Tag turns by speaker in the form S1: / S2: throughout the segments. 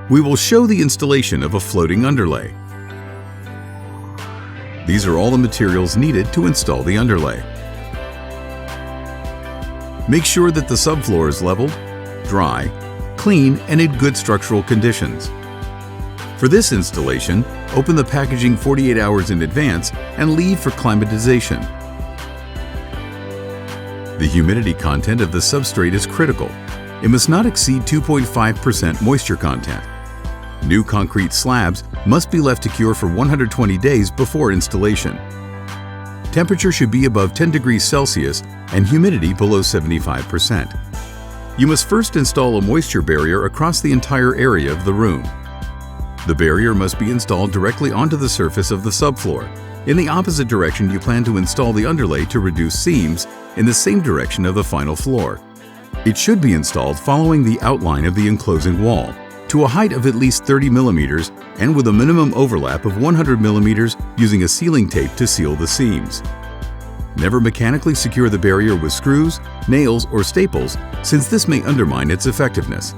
S1: We will show the installation of a floating underlay. These are all the materials needed to install the underlay. Make sure that the subfloor is leveled, dry, clean, and in good structural conditions. For this installation, open the packaging 48 hours in advance and leave for climatization. The humidity content of the substrate is critical. It must not exceed 2.5% moisture content. New concrete slabs must be left to cure for 120 days before installation. Temperature should be above 10 degrees Celsius and humidity below 75%. You must first install a moisture barrier across the entire area of the room. The barrier must be installed directly onto the surface of the subfloor. In the opposite direction you plan to install the underlay to reduce seams, in the same direction of the final floor. It should be installed following the outline of the enclosing wall, to a height of at least 30 millimeters and with a minimum overlap of 100 millimeters using a sealing tape to seal the seams. Never mechanically secure the barrier with screws, nails, or staples, since this may undermine its effectiveness.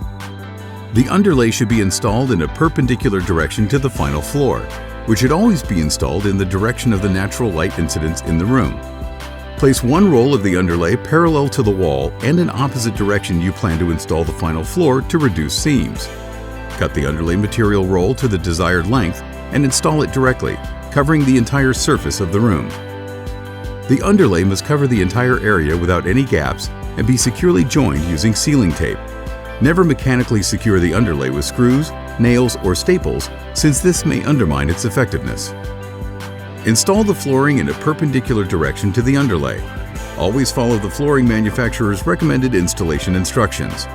S1: The underlay should be installed in a perpendicular direction to the final floor, which should always be installed in the direction of the natural light incidence in the room. Place one roll of the underlay parallel to the wall and in opposite direction you plan to install the final floor to reduce seams. Cut the underlay material roll to the desired length and install it directly, covering the entire surface of the room. The underlay must cover the entire area without any gaps and be securely joined using sealing tape. Never mechanically secure the underlay with screws, nails, or staples, since this may undermine its effectiveness. Install the flooring in a perpendicular direction to the underlay. Always follow the flooring manufacturer's recommended installation instructions.